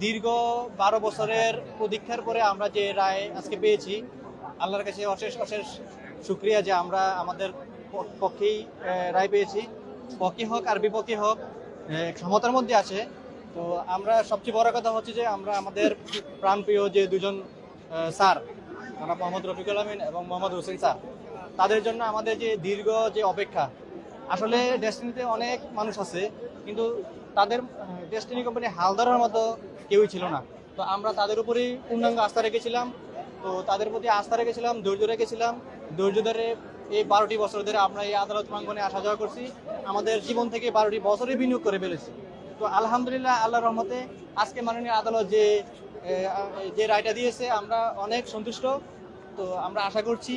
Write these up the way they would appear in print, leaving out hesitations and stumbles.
দীর্ঘ 12 বছরের প্রতীক্ষার পরে আমরা যে রায় আজকে পেয়েছি, আল্লাহর কাছে অশেষ অশেষ শুক্রিয়া যে আমরা আমাদের পক্ষেই রায় পেয়েছি। পক্ষে হোক আর বিপক্ষে হোক, ক্ষমতার মধ্যে আছে। তো আমরা সবচেয়ে বড় কথা হচ্ছে যে আমরা আমাদের প্রাণপ্রিয় যে দুজন স্যার, আমরা মোহাম্মদ রফিকুল আমিন এবং মোহাম্মদ হোসেন স্যার, তাদের জন্য আমাদের যে দীর্ঘ যে অপেক্ষা, আসলে ডেস্টিনিতে অনেক মানুষ আছে, কিন্তু তাদের ডেস্টিনি কোম্পানি হাল ধরার মতো কেউই ছিল না। তো আমরা তাদের উপরেই পূর্ণাঙ্গ আস্থা রেখেছিলাম। তো তাদের প্রতি আস্থা রেখেছিলাম, ধৈর্য রেখেছিলাম। ধৈর্য ধরে এই 12টি বছর ধরে আমরা এই আদালত প্রাঙ্গণে আসা যাওয়া করছি। আমাদের জীবন থেকে 12টি বছরে বিনিয়োগ করে ফেলেছি। তো আলহামদুলিল্লাহ, আল্লাহর রহমতে আজকে মাননীয় আদালত যে রায়টা দিয়েছে, আমরা অনেক সন্তুষ্ট। তো আমরা আশা করছি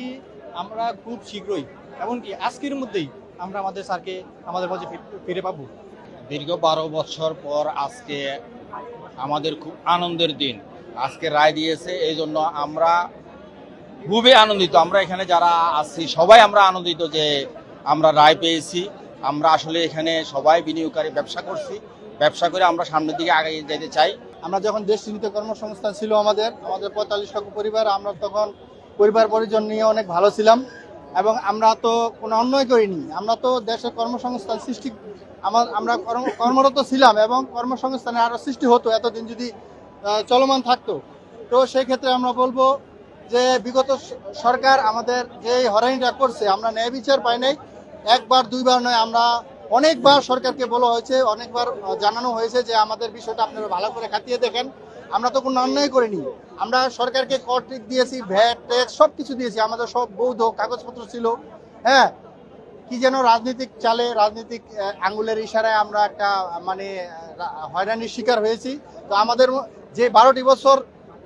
আমরা খুব শীঘ্রই, এমনকি আজকের মধ্যেই আমরা আমাদের স্যারকে আমাদের মাঝে ফিরে পাবো। দীর্ঘ 12 বছর পর আজকে আমাদের খুব আনন্দের দিন। আজকে রায় দিয়েছে, এই জন্য আমরা খুবই আনন্দিত। আমরা এখানে যারা আছি সবাই আমরা আনন্দিত যে আমরা রায় পেয়েছি। আমরা আসলে এখানে সবাই বিনিয়োগকারী ব্যবসা করছি, ব্যবসা করে আমরা সামনের দিকে আগে যেতে চাই। আমরা যখন দেশচিহ্নিত কর্মসংস্থান ছিল আমাদের 45 লক্ষ পরিবার, আমরা তখন পরিবার পরিজন নিয়ে অনেক ভালো ছিলাম এবং আমরা তো কোনো অন্যায় করিনি। আমরা তো দেশের কর্মসংস্থান সৃষ্টি আমরা কর্মরত ছিলাম এবং কর্মসংস্থানের আরও সৃষ্টি হতো এতদিন যদি চলমান থাকতো। তো সেই ক্ষেত্রে আমরা বলবো যে বিগত সরকার আমাদের যে হয়রানিটা করছে, আমরা ন্যায় বিচার পাই নাই। একবার দুইবার নয়, আমরা অনেকবার সরকারকে বলা হয়েছে, অনেকবার জানানো হয়েছে যে আমাদের বিষয়টা আপনারা ভালো করে খাতিয়ে দেখেন। আমরা তো কোনো অন্যায় করিনি। আমরা সরকারকে কর দিয়েছি, ভ্যাট ট্যাক্স সব কিছু দিয়েছি, আমাদের সব বৈধ কাগজপত্র ছিল। হ্যাঁ, কি যেন রাজনৈতিক চালে, রাজনৈতিক আঙ্গুলের ইশারায় আমরা একটা মানে হয়রানির শিকার হয়েছি। তো আমাদের যে 12টি বছর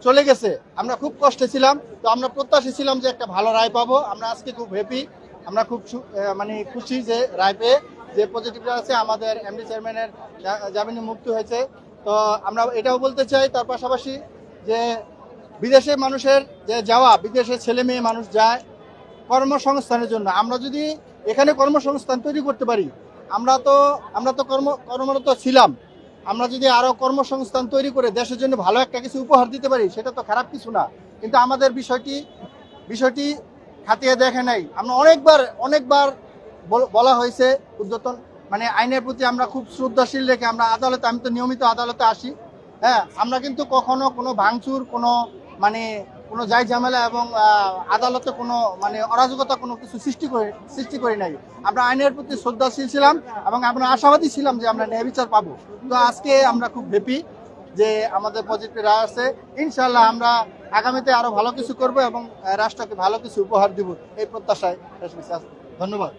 চলে গেছে, আমরা খুব কষ্টে ছিলাম। তো আমরা প্রত্যাশী ছিলাম যে একটা ভালো রায় পাবো। আমরা আজকে খুব হ্যাপি, আমরা খুব মানে খুশি যে রায় পেয়ে যে পজিটিভটা আছে, আমাদের এমডি চেয়ারম্যানের জামিনে মুক্তি হয়েছে। তো আমরা এটাও বলতে চাই তার পাশাপাশি যে বিদেশে মানুষের যে যাওয়া, বিদেশে ছেলে মেয়ে মানুষ যায় কর্মসংস্থানের জন্য। আমরা যদি এখানে কর্মসংস্থান তৈরি করতে পারি, আমরা তো কর্মরত ছিলাম, আমরা যদি আরও কর্মসংস্থান তৈরি করে দেশের জন্য ভালো একটা কিছু উপহার দিতে পারি, সেটা তো খারাপ কিছু না। কিন্তু আমাদের বিষয়টি খাতিয়ে দেখে নাই। আমরা অনেকবার বলা হয়েছে, উদ্যতন মানে আইনের প্রতি আমরা খুব শ্রদ্ধাশীল রেখে আমরা আদালতে, আমি তো নিয়মিত আদালতে আসি। হ্যাঁ, আমরা কিন্তু কখনো কোনো ভাঙচুর, কোনো যাই ঝামেলা এবং আদালতে কোনো মানে অরাজকতা কোনো কিছু সৃষ্টি করি নাই। আমরা আইনের প্রতি শ্রদ্ধাশীল ছিলাম এবং আমরা আশাবাদী ছিলাম যে আমরা ন্যায় বিচার পাবো। তো আজকে আমরা খুব হ্যাপি যে আমাদের পজিটিভ রায় আছে। ইনশাল্লাহ আমরা আগামীতে আরো ভালো কিছু করব এবং রাষ্ট্রকে ভালো কিছু উপহার দিব, এই প্রত্যাশায়। ধন্যবাদ।